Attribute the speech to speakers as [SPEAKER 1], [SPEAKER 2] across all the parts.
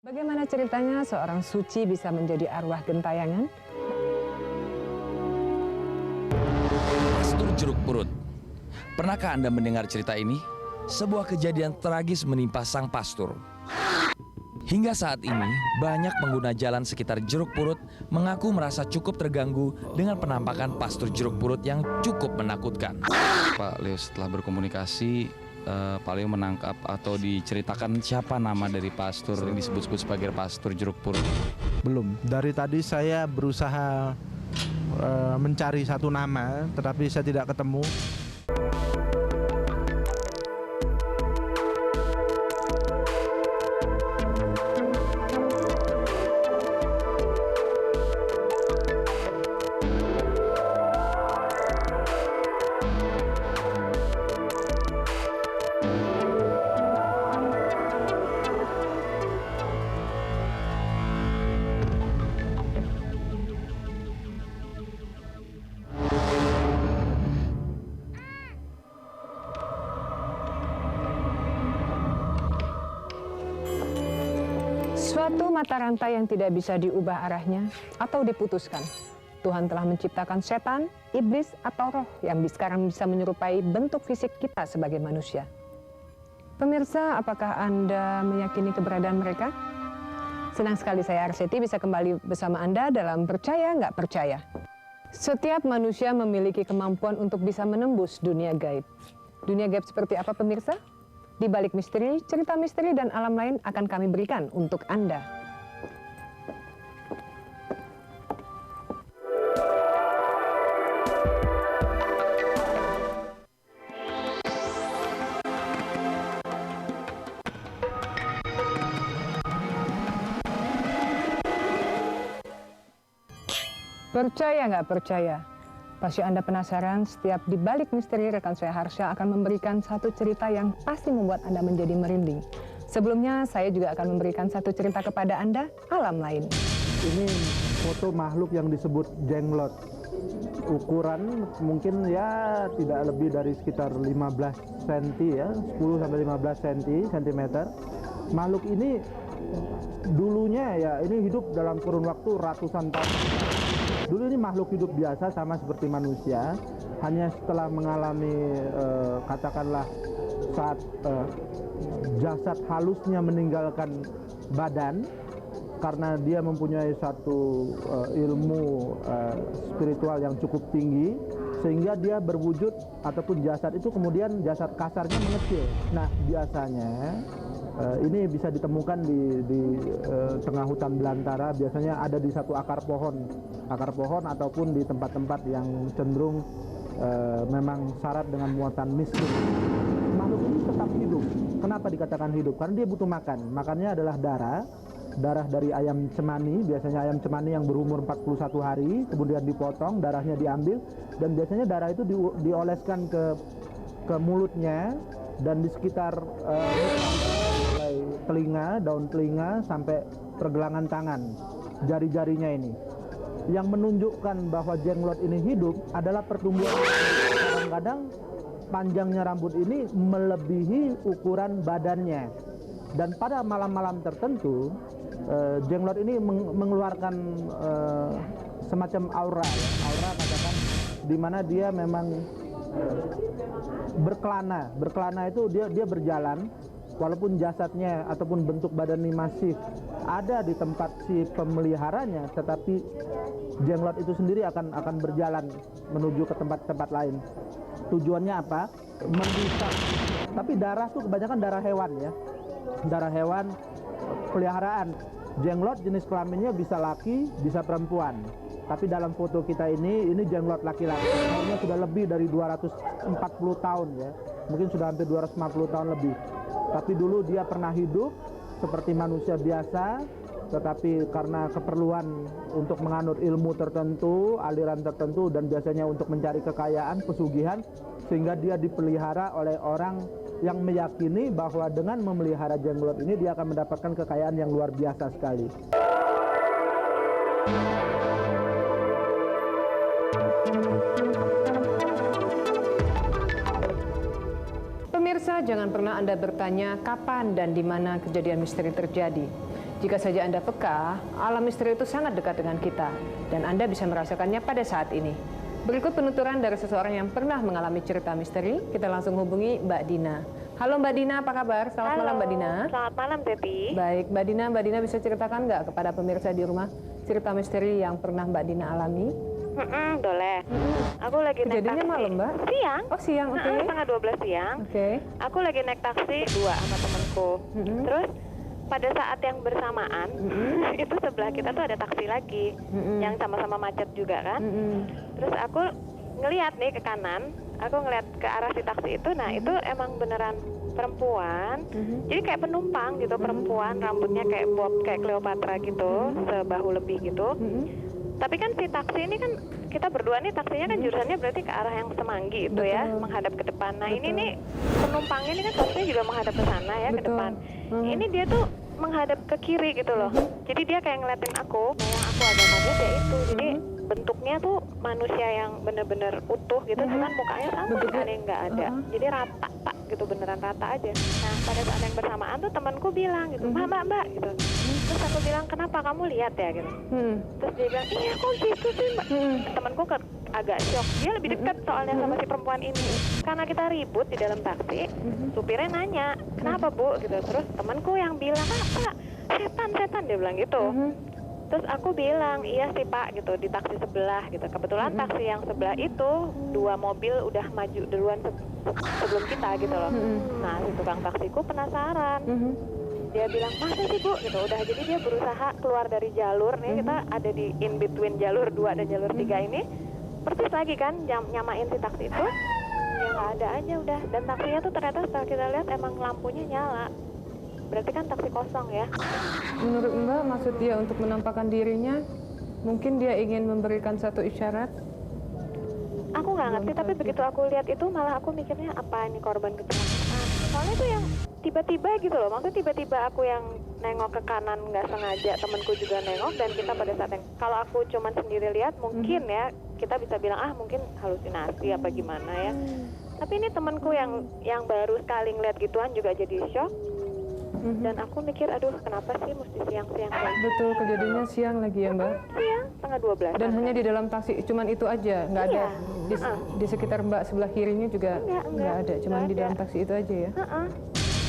[SPEAKER 1] Bagaimana ceritanya seorang suci bisa menjadi arwah gentayangan?
[SPEAKER 2] Pastur jeruk purut. Pernahkah Anda mendengar cerita ini? Sebuah kejadian tragis menimpa sang pastur. Hingga saat ini, banyak pengguna jalan sekitar jeruk purut mengaku merasa cukup terganggu dengan penampakan pastur jeruk purut yang cukup menakutkan.
[SPEAKER 3] Pak Leo setelah berkomunikasi, Pak Leo menangkap atau diceritakan siapa nama dari pastur yang disebut-sebut sebagai pastur jeruk purut?
[SPEAKER 4] Belum. Dari tadi saya berusaha mencari satu nama, tetapi saya tidak ketemu.
[SPEAKER 1] Suatu mata rantai yang tidak bisa diubah arahnya atau diputuskan. Tuhan telah menciptakan setan, iblis, atau roh yang sekarang bisa menyerupai bentuk fisik kita sebagai manusia. Pemirsa, apakah Anda meyakini keberadaan mereka? Senang sekali saya Arseti bisa kembali bersama Anda dalam Percaya Nggak Percaya. Setiap manusia memiliki kemampuan untuk bisa menembus dunia gaib. Dunia gaib seperti apa pemirsa? Di balik misteri, cerita misteri dan alam lain akan kami berikan untuk Anda. Percaya nggak percaya? Pasti Anda penasaran, setiap di balik misteri rekan saya Harsha akan memberikan satu cerita yang pasti membuat Anda menjadi merinding. Sebelumnya saya juga akan memberikan satu cerita kepada Anda, alam lain.
[SPEAKER 4] Ini foto makhluk yang disebut jenglot. Ukuran mungkin ya tidak lebih dari sekitar 15 cm ya, 10 sampai 15 cm. Makhluk ini dulunya ya ini hidup dalam kurun waktu ratusan tahun. Dulu ini makhluk hidup biasa sama seperti manusia, hanya setelah mengalami katakanlah saat jasad halusnya meninggalkan badan karena dia mempunyai satu ilmu spiritual yang cukup tinggi, sehingga dia berwujud ataupun jasad itu kemudian jasad kasarnya mengecil. Nah biasanya ini bisa ditemukan di tengah hutan belantara, biasanya ada di satu akar pohon ataupun di tempat-tempat yang cenderung memang syarat dengan muatan mistik. Makhluk ini tetap hidup. Kenapa dikatakan hidup? Karena dia butuh makan. Makannya adalah darah dari ayam cemani, biasanya ayam cemani yang berumur 41 hari, kemudian dipotong, darahnya diambil, dan biasanya darah itu dioleskan ke mulutnya dan di sekitar telinga, daun telinga sampai pergelangan tangan, jari-jarinya ini. Yang menunjukkan bahwa jenglot ini hidup adalah pertumbuhan. Kadang-kadang panjangnya rambut ini melebihi ukuran badannya. Dan pada malam-malam tertentu, jenglot ini mengeluarkan semacam aura, ya. Aura katakan di mana dia memang berkelana. Berkelana itu dia berjalan. Walaupun jasadnya ataupun bentuk badan ini masih ada di tempat si pemeliharanya, tetapi jenglot itu sendiri akan berjalan menuju ke tempat-tempat lain. Tujuannya apa? Membisa. Tapi darah tuh kebanyakan darah hewan ya. Darah hewan peliharaan. Jenglot jenis kelaminnya bisa laki, bisa perempuan. Tapi dalam foto kita ini jenglot laki-laki. Umurnya sudah lebih dari 240 tahun ya. Mungkin sudah hampir 250 tahun lebih. Tapi dulu dia pernah hidup seperti manusia biasa, tetapi karena keperluan untuk menganut ilmu tertentu, aliran tertentu, dan biasanya untuk mencari kekayaan, pesugihan, sehingga dia dipelihara oleh orang yang meyakini bahwa dengan memelihara jenglot ini dia akan mendapatkan kekayaan yang luar biasa sekali.
[SPEAKER 1] Pemirsa, jangan pernah Anda bertanya kapan dan di mana kejadian misteri terjadi. Jika saja Anda peka, alam misteri itu sangat dekat dengan kita, dan Anda bisa merasakannya pada saat ini. Berikut penuturan dari seseorang yang pernah mengalami cerita misteri. Kita langsung hubungi Mbak Dina. Halo Mbak Dina, apa kabar? Selamat malam Mbak Dina.
[SPEAKER 5] Selamat malam, Teti.
[SPEAKER 1] Baik, Mbak Dina bisa ceritakan nggak kepada pemirsa di rumah cerita misteri yang pernah Mbak Dina alami?
[SPEAKER 5] Boleh. Aku lagi naik
[SPEAKER 1] Kejadiannya
[SPEAKER 5] taksi.
[SPEAKER 1] malam, Mbak?
[SPEAKER 5] Siang.
[SPEAKER 1] Oh siang, oke.
[SPEAKER 5] Setengah 12 siang.
[SPEAKER 1] Oke.
[SPEAKER 5] Aku lagi naik taksi dua sama temanku. Terus pada saat yang bersamaan, itu sebelah kita tuh ada taksi lagi, yang sama-sama macet juga kan. Terus aku ngelihat nih ke kanan, aku ngelihat ke arah si taksi itu, nah itu emang beneran perempuan, jadi kayak penumpang gitu, perempuan, rambutnya kayak bob, kayak Cleopatra gitu, sebahu lebih gitu. Tapi kan si taksi ini kan, kita berdua nih taksinya kan jurusannya berarti ke arah yang Semanggi itu ya, menghadap ke depan. Nah ini nih penumpangnya ini kan taksinya juga menghadap ke sana ya, ke depan. Ini dia tuh menghadap ke kiri gitu loh. Jadi dia kayak ngeliatin aku. Nah yang aku agak kaget ya itu. Jadi bentuknya tuh manusia yang bener-bener utuh gitu, cuman mukanya sama sekali nggak ada. Jadi rata pak gitu, beneran rata aja. Nah pada saat yang bersamaan tuh temanku bilang gitu, mbak gitu. Terus aku bilang, kenapa kamu lihat ya gitu. Terus dia bilang, iya kok gitu sih mbak. Temanku agak shock. Dia lebih dekat soalnya sama si perempuan ini. Karena kita ribut di dalam taksi, supirnya nanya, kenapa bu gitu. Terus temanku yang bilang, pak setan dia bilang gitu. Terus aku bilang, iya sih pak gitu, di taksi sebelah gitu. Kebetulan taksi yang sebelah itu dua mobil udah maju duluan sebelum kita gitu loh. Nah si tukang taksiku penasaran. Dia bilang, masa sih bu gitu. Udah, jadi dia berusaha keluar dari jalur nih, kita ada di in between jalur 2 dan jalur 3 ini. Persis lagi kan nyamain si taksi itu, ya nggak ada aja udah. Dan taksinya tuh ternyata setelah kita lihat emang lampunya nyala. Berarti kan taksi kosong ya.
[SPEAKER 1] Menurut Mbak, maksud dia untuk menampakkan dirinya, mungkin dia ingin memberikan satu isyarat?
[SPEAKER 5] Aku nggak ngerti, tapi begitu aku lihat itu malah aku mikirnya apa ini korban kecelakaan. Soalnya itu yang tiba-tiba gitu loh, maksudnya tiba-tiba aku yang nengok ke kanan nggak sengaja, temanku juga nengok, dan kita pada saat yang, kalau aku cuman sendiri lihat mungkin ya kita bisa bilang mungkin halusinasi apa gimana ya. Tapi ini temanku yang baru sekali ngeliat gituan juga jadi shock. Dan aku mikir, aduh kenapa sih mesti siang-siang kayak gitu.
[SPEAKER 1] Betul, kejadiannya siang lagi ya Mbak?
[SPEAKER 5] Siang, setengah 12.
[SPEAKER 1] Dan hanya di dalam taksi, cuman itu aja? Nggak ada di sekitar Mbak sebelah kirinya juga? Nggak ada, cuman di dalam taksi itu aja ya?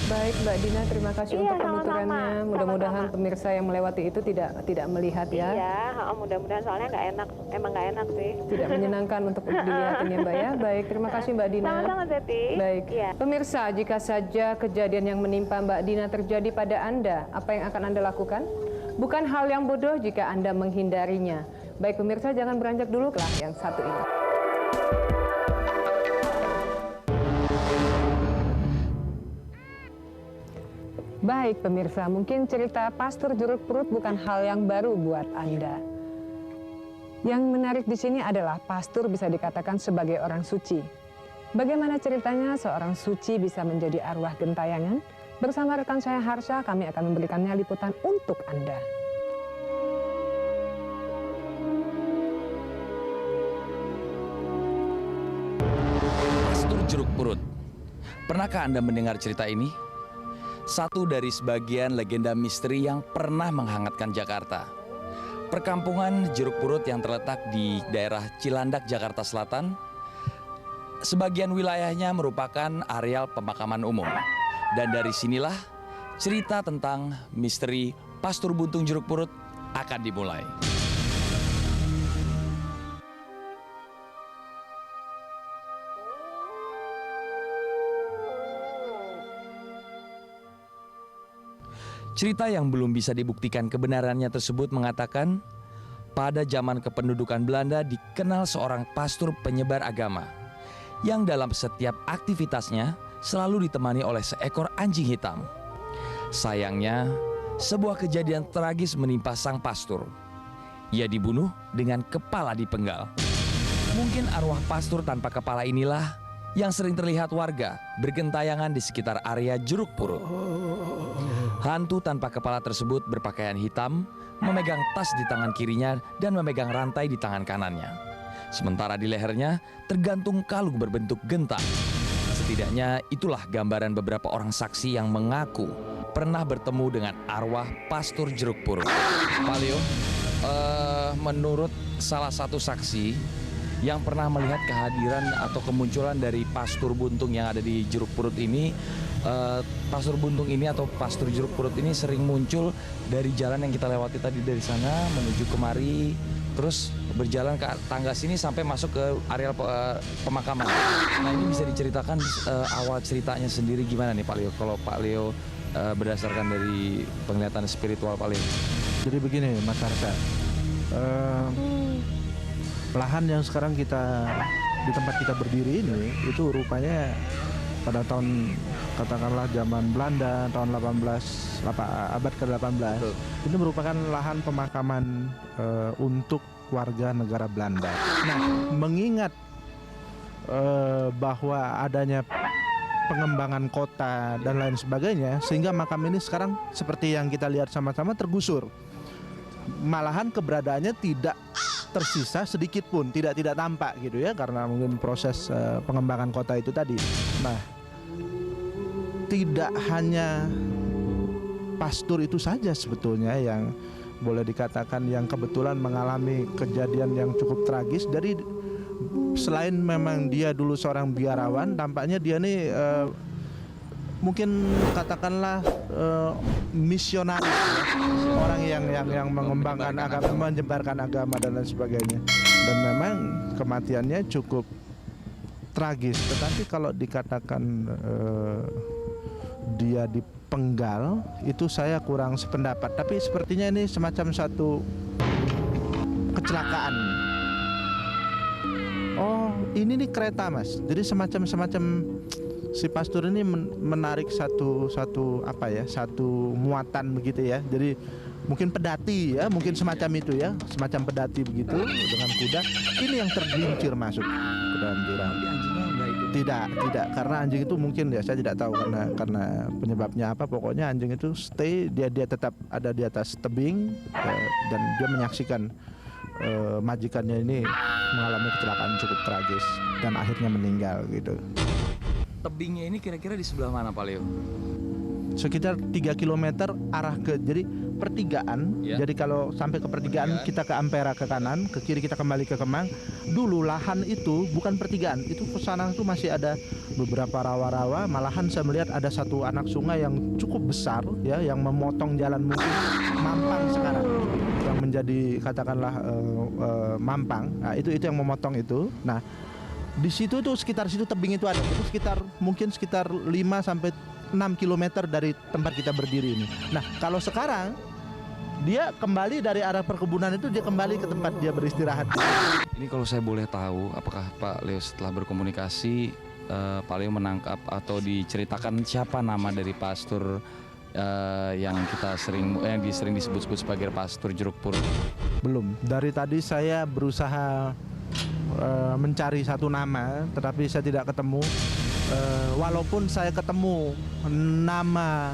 [SPEAKER 1] Baik Mbak Dina, terima kasih untuk penuturannya. Mudah-mudahan pemirsa yang melewati itu tidak melihat ya.
[SPEAKER 5] Iya, mudah-mudahan, soalnya nggak enak, emang nggak enak sih.
[SPEAKER 1] Tidak menyenangkan untuk dilihatin ya Mbak ya. Baik, terima kasih Mbak Dina.
[SPEAKER 5] Sama-sama Zeti.
[SPEAKER 1] Baik,
[SPEAKER 5] Iya.
[SPEAKER 1] pemirsa, jika saja kejadian yang menimpa Mbak Dina terjadi pada Anda, apa yang akan Anda lakukan? Bukan hal yang bodoh jika Anda menghindarinya. Baik pemirsa, jangan beranjak dulu ke yang satu ini. Baik pemirsa, mungkin cerita pastor jeruk perut bukan hal yang baru buat Anda. Yang menarik di sini adalah pastor bisa dikatakan sebagai orang suci. Bagaimana ceritanya seorang suci bisa menjadi arwah gentayangan? Bersama rekan saya Harsha, kami akan memberikannya liputan untuk Anda.
[SPEAKER 2] Pastor jeruk perut. Pernahkah Anda mendengar cerita ini? Satu dari sebagian legenda misteri yang pernah menghangatkan Jakarta. Perkampungan jeruk perut yang terletak di daerah Cilandak, Jakarta Selatan. Sebagian wilayahnya merupakan areal pemakaman umum. Dan dari sinilah cerita tentang misteri Pastor Buntung Jeruk Perut akan dimulai. Cerita yang belum bisa dibuktikan kebenarannya tersebut mengatakan, pada zaman kependudukan Belanda dikenal seorang pastor penyebar agama yang dalam setiap aktivitasnya selalu ditemani oleh seekor anjing hitam. Sayangnya, sebuah kejadian tragis menimpa sang pastor. Ia dibunuh dengan kepala dipenggal. Mungkin arwah pastor tanpa kepala inilah yang sering terlihat warga bergentayangan di sekitar area jeruk perut. Hantu tanpa kepala tersebut berpakaian hitam, memegang tas di tangan kirinya dan memegang rantai di tangan kanannya. Sementara di lehernya tergantung kalung berbentuk gentang. Setidaknya itulah gambaran beberapa orang saksi yang mengaku pernah bertemu dengan arwah Pastur Jeruk Purut. Pak Leo, menurut salah satu saksi yang pernah melihat kehadiran atau kemunculan dari Pastur Buntung yang ada di Jeruk Purut ini, Pastur Buntung ini atau Pastur Jeruk Purut ini sering muncul dari jalan yang kita lewati tadi dari sana menuju kemari, terus berjalan ke tangga sini sampai masuk ke area pemakaman. Nah, ini bisa diceritakan awal ceritanya sendiri gimana nih Pak Leo? Kalau Pak Leo berdasarkan dari penglihatan spiritual Pak Leo.
[SPEAKER 4] Jadi begini Mas Arsa, lahan yang sekarang di tempat kita berdiri ini itu rupanya pada tahun katakanlah zaman Belanda tahun abad ke-18 ini merupakan lahan pemakaman untuk warga negara Belanda. Nah, mengingat bahwa adanya pengembangan kota dan lain sebagainya, sehingga makam ini sekarang seperti yang kita lihat sama-sama tergusur. Malahan keberadaannya tidak tersisa sedikit pun, tidak tampak gitu ya, karena mungkin proses pengembangan kota itu tadi. Nah, tidak hanya Pastur itu saja sebetulnya yang boleh dikatakan yang kebetulan mengalami kejadian yang cukup tragis. Dari selain memang dia dulu seorang biarawan, tampaknya dia nih mungkin katakanlah misionaris ya. Orang yang mengembangkan agama, menyebarkan agama dan lain sebagainya. Dan memang kematiannya cukup tragis. Tetapi kalau dikatakan dia dipenggal, itu saya kurang sependapat. Tapi sepertinya ini semacam satu kecelakaan. Oh, ini nih kereta Mas. Jadi semacam si Pastur ini menarik satu muatan begitu ya. Jadi mungkin pedati ya, mungkin semacam itu ya, semacam pedati begitu dengan kuda. Ini yang tergelincir masuk ke dalam jurang.
[SPEAKER 2] Anjingnya enggak ikut.
[SPEAKER 4] Tidak, karena anjing itu mungkin ya saya tidak tahu karena penyebabnya apa. Pokoknya anjing itu stay, dia tetap ada di atas tebing dan dia menyaksikan majikannya ini mengalami kecelakaan cukup tragis dan akhirnya meninggal gitu.
[SPEAKER 2] Tebingnya ini kira-kira di sebelah mana Pak Leo?
[SPEAKER 4] Sekitar 3 km arah ke, jadi pertigaan
[SPEAKER 2] Ya.
[SPEAKER 4] Jadi kalau sampai ke pertigaan kita ke Ampera ke kanan, ke kiri kita kembali ke Kemang. Dulu lahan itu bukan pertigaan, itu ke sana itu masih ada beberapa rawa-rawa. Malahan saya melihat ada satu anak sungai yang cukup besar ya, yang memotong jalan mungkin Mampang sekarang, yang menjadi katakanlah Mampang. Nah, itu yang memotong itu. Nah, di situ tuh sekitar situ tebing itu ada. Itu mungkin sekitar 5 sampai 6 km dari tempat kita berdiri ini. Nah, kalau sekarang dia kembali dari arah perkebunan itu, dia kembali ke tempat dia beristirahat.
[SPEAKER 3] Ini kalau saya boleh tahu, apakah Pak Leo setelah berkomunikasi Pak Leo menangkap atau diceritakan siapa nama dari Pastur yang sering disebut-sebut sebagai Pastur Jeruk Purut?
[SPEAKER 4] Belum. Dari tadi saya berusaha mencari satu nama, tetapi saya tidak ketemu. Walaupun saya ketemu nama,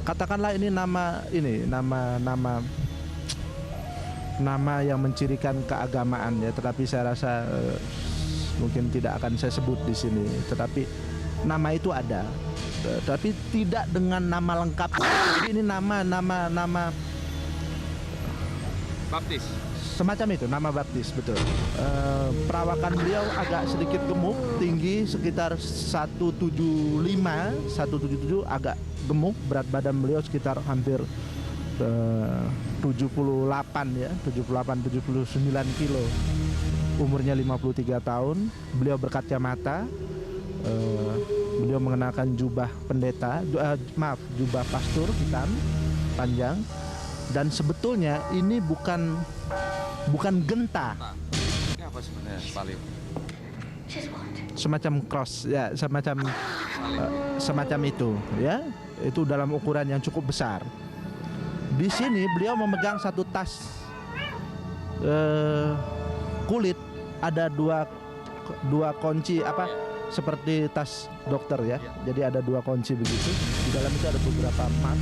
[SPEAKER 4] katakanlah ini nama yang mencirikan keagamaan ya, tetapi saya rasa mungkin tidak akan saya sebut di sini. Tetapi nama itu ada, tapi tidak dengan nama lengkap. Jadi ini nama
[SPEAKER 3] Baptis.
[SPEAKER 4] semacam itu, nama baptis, betul. Perawakan beliau agak sedikit gemuk, tinggi sekitar 175, 177, agak gemuk. Berat badan beliau sekitar hampir 78 ya, 79 kilo. Umurnya 53 tahun. Beliau berkacamata. Beliau mengenakan jubah pendeta, jubah pastur hitam panjang. Dan sebetulnya ini bukan genta.
[SPEAKER 3] Ini apa sebenarnya Pak Leo?
[SPEAKER 4] Semacam cross ya, semacam itu ya. Itu dalam ukuran yang cukup besar. Di sini beliau memegang satu tas kulit, ada dua kunci seperti tas dokter ya. Jadi ada 2 kunci begitu. Di dalam itu ada beberapa map,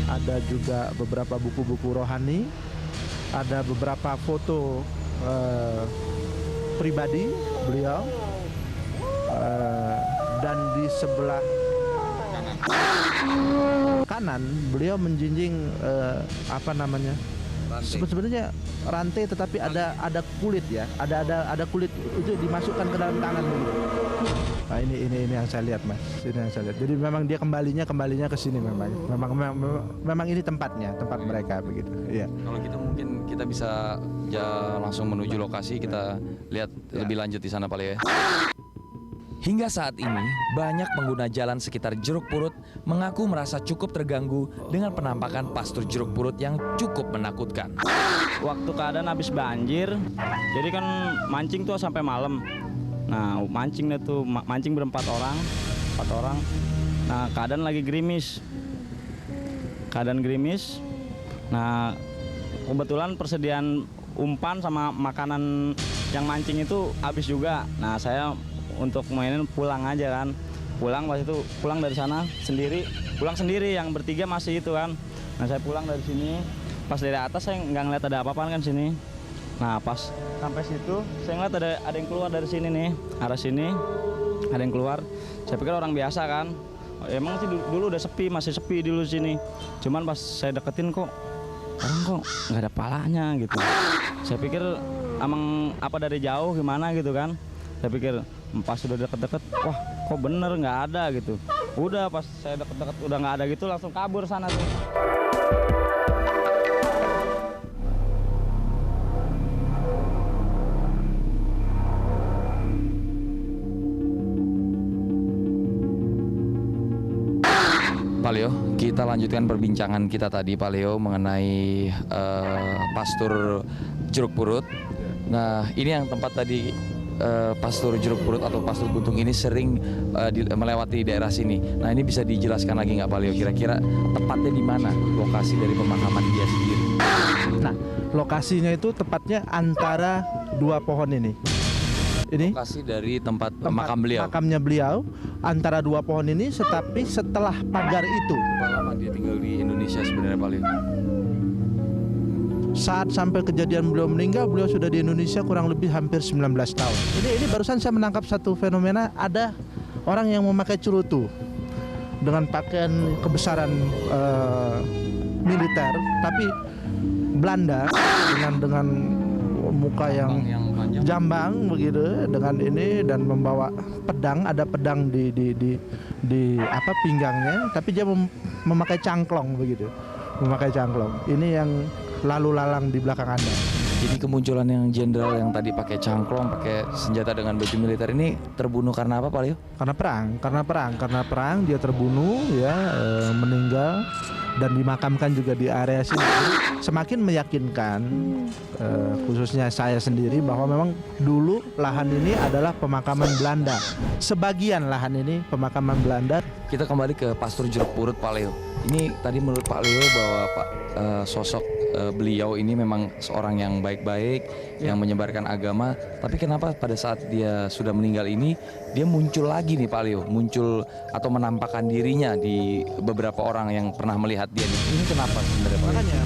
[SPEAKER 4] ada juga beberapa buku-buku rohani, ada beberapa foto pribadi beliau, dan di sebelah kanan beliau menjinjing apa namanya? Sebenarnya rantai, tetapi ada kulit ya, ada kulit itu dimasukkan ke dalam tangan begitu. Nah ini yang saya lihat Mas, ini yang saya lihat. Jadi memang dia kembalinya ke sini memang ini tempat mereka begitu. Iya.
[SPEAKER 3] Kalau gitu mungkin kita bisa langsung menuju lokasi, kita lihat lebih lanjut di sana Pak Leo ya.
[SPEAKER 2] Hingga saat ini, banyak pengguna jalan sekitar Jeruk Purut mengaku merasa cukup terganggu dengan penampakan pastur jeruk purut yang cukup menakutkan.
[SPEAKER 6] Waktu keadaan habis banjir, jadi kan mancing tuh sampai malam. Nah, mancing berempat orang, 4 orang. Nah, keadaan lagi gerimis. Nah, kebetulan persediaan umpan sama makanan yang mancing itu habis juga. Nah, saya untuk mainin pulang aja kan. Pulang dari sana pulang sendiri yang bertiga masih itu kan. Nah, saya pulang dari sini, pas dari atas saya nggak ngeliat ada apa-apa kan sini. Nah, pas sampai situ saya ngeliat ada yang keluar dari sini nih, arah sini ada yang keluar. Saya pikir orang biasa kan. Emang sih dulu udah masih sepi dulu sini. Cuman pas saya deketin kok orang kok nggak ada palanya gitu. Saya pikir emang apa dari jauh gimana gitu kan. Saya pikir pas sudah deket-deket, wah kok bener nggak ada gitu. Udah pas saya deket-deket udah nggak ada gitu, langsung kabur sana tuh.
[SPEAKER 3] Pak Leo, kita lanjutkan perbincangan kita tadi Pak Leo mengenai pastur jeruk purut. Nah, ini yang tempat tadi pastur jeruk purut atau pastur buntung ini sering melewati daerah sini. Nah, ini bisa dijelaskan lagi nggak Pak Leo? Kira-kira tepatnya di mana lokasi dari pemakaman dia sendiri?
[SPEAKER 4] Nah, lokasinya itu tepatnya antara 2 pohon ini. Ini
[SPEAKER 3] Lokasi dari tempat makam beliau.
[SPEAKER 4] Makamnya beliau antara 2 pohon ini, tetapi setelah pagar itu.
[SPEAKER 3] Berapa lama dia tinggal di Indonesia sebenarnya Pak Leo?
[SPEAKER 4] Saat sampai kejadian beliau meninggal, beliau sudah di Indonesia kurang lebih hampir 19 tahun. Ini barusan saya menangkap satu fenomena, ada orang yang memakai cerutu dengan pakaian kebesaran militer, tapi Belanda dengan muka yang
[SPEAKER 3] panjang.
[SPEAKER 4] jambang begitu, dengan ini, dan membawa pedang, ada pedang di apa pinggangnya, tapi dia memakai cangklong begitu, memakai cangklong. Ini yang lalu lalang di belakang Anda.
[SPEAKER 3] Jadi kemunculan yang jenderal yang tadi pakai cangklong, pakai senjata dengan baju militer ini terbunuh karena apa Pak Leo?
[SPEAKER 4] Karena perang dia terbunuh ya, meninggal dan dimakamkan juga di area sini. Jadi semakin meyakinkan khususnya saya sendiri bahwa memang dulu lahan ini adalah pemakaman Belanda. Sebagian lahan ini pemakaman Belanda.
[SPEAKER 3] Kita kembali ke pastur jeruk purut Pak Leo. Ini tadi menurut Pak Leo bahwa sosok beliau ini memang seorang yang baik-baik, yang menyebarkan agama. Tapi kenapa pada saat dia sudah meninggal ini dia muncul lagi nih Pak Leo, muncul atau menampakkan dirinya di beberapa orang yang pernah melihat dia nih. Ini kenapa sebenarnya Pak Leo?
[SPEAKER 4] Makanya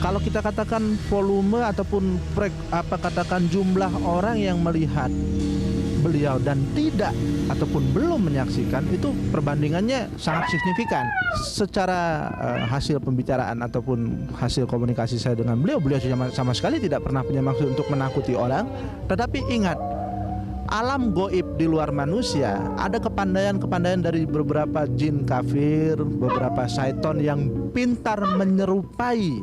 [SPEAKER 4] kalau kita katakan volume ataupun katakan jumlah orang yang melihat beliau dan tidak ataupun belum menyaksikan, itu perbandingannya sangat signifikan. Secara hasil pembicaraan ataupun hasil komunikasi saya dengan beliau sama sekali tidak pernah punya maksud untuk menakuti orang. Tetapi ingat, alam goib di luar manusia ada kepandaian dari beberapa jin kafir, beberapa syaiton yang pintar menyerupai.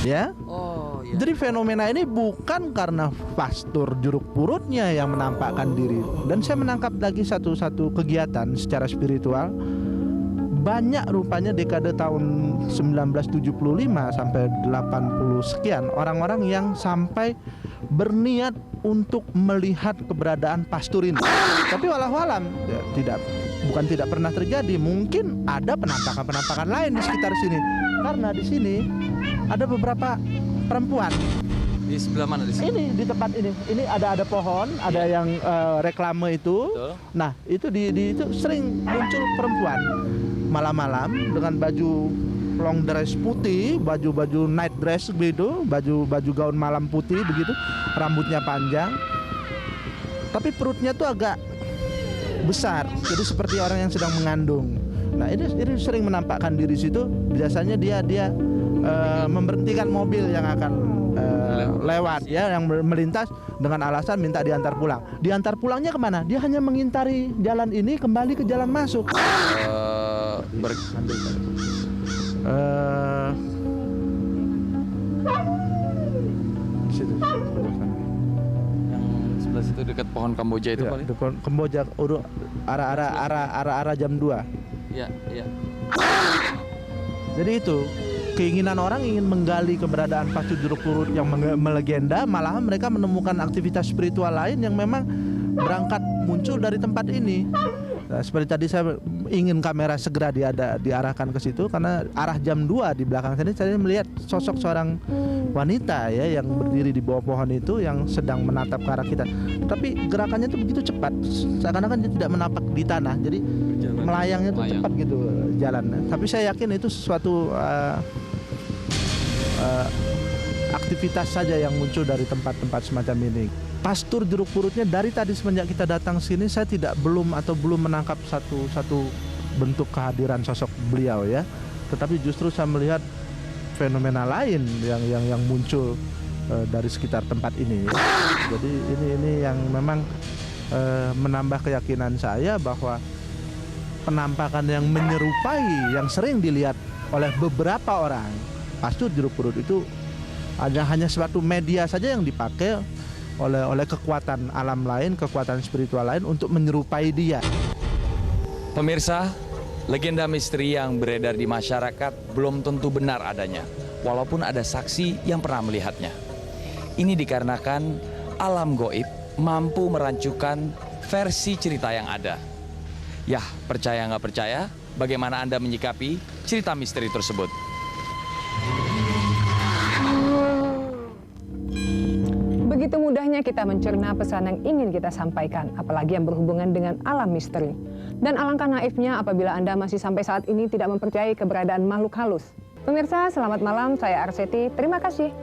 [SPEAKER 4] Ya.
[SPEAKER 3] Oh, iya.
[SPEAKER 4] Jadi fenomena ini bukan karena pastur jeruk purutnya yang menampakkan diri. Dan saya menangkap lagi satu kegiatan secara spiritual. Banyak rupanya dekade tahun 1975 sampai 80 sekian orang-orang yang sampai berniat untuk melihat keberadaan pastur ini. Tapi wallahualam ya, bukan tidak pernah terjadi. Mungkin ada penampakan-penampakan lain di sekitar sini. Karena di sini ada beberapa perempuan.
[SPEAKER 3] Di sebelah mana di sini?
[SPEAKER 4] Ini di tempat ini. Ini ada pohon, ada yang reklame itu.
[SPEAKER 3] Betul.
[SPEAKER 4] Nah, itu itu sering muncul perempuan malam-malam dengan baju long dress putih, baju night dress begitu, baju gaun malam putih begitu, rambutnya panjang. Tapi perutnya tuh agak besar, jadi seperti orang yang sedang mengandung. Nah ini sering menampakkan diri situ. Biasanya dia memberhentikan mobil yang akan lewat ya, yang melintas dengan alasan minta diantar pulang. Diantar pulangnya kemana? Dia hanya mengintari jalan ini kembali ke jalan masuk.
[SPEAKER 3] Yang sebelah situ dekat pohon Kamboja itu kali.
[SPEAKER 4] Depan Kamboja, arah jam 2.
[SPEAKER 3] Iya, iya.
[SPEAKER 4] Jadi itu keinginan orang ingin menggali keberadaan Pastur Jeruk Purut yang melegenda, malahan mereka menemukan aktivitas spiritual lain yang memang berangkat muncul dari tempat ini. Nah, seperti tadi saya ingin kamera segera diarahkan ke situ karena arah jam 2 di belakang sini saya melihat sosok seorang wanita ya yang berdiri di bawah pohon itu yang sedang menatap ke arah kita. Tapi gerakannya itu begitu cepat, seakan-akan dia tidak menapak di tanah. Jadi melayangnya itu cepat gitu jalannya. Tapi saya yakin itu sesuatu aktivitas saja yang muncul dari tempat-tempat semacam ini. Pastur Jeruk Purutnya dari tadi semenjak kita datang sini saya belum menangkap satu bentuk kehadiran sosok beliau ya. Tetapi justru saya melihat fenomena lain yang muncul dari sekitar tempat ini. Ya. Jadi ini yang memang menambah keyakinan saya bahwa penampakan yang menyerupai yang sering dilihat oleh beberapa orang Pastur Jeruk Purut itu hanya suatu media saja yang dipakai oleh kekuatan alam lain, kekuatan spiritual lain untuk menyerupai dia.
[SPEAKER 2] Pemirsa, legenda misteri yang beredar di masyarakat belum tentu benar adanya, walaupun ada saksi yang pernah melihatnya. Ini dikarenakan alam goib mampu merancukan versi cerita yang ada. Yah, percaya nggak percaya, bagaimana Anda menyikapi cerita misteri tersebut?
[SPEAKER 1] Begitu mudahnya kita mencerna pesan yang ingin kita sampaikan, apalagi yang berhubungan dengan alam misteri. Dan alangkah naifnya apabila Anda masih sampai saat ini tidak mempercayai keberadaan makhluk halus. Pemirsa, selamat malam. Saya Arseti. Terima kasih.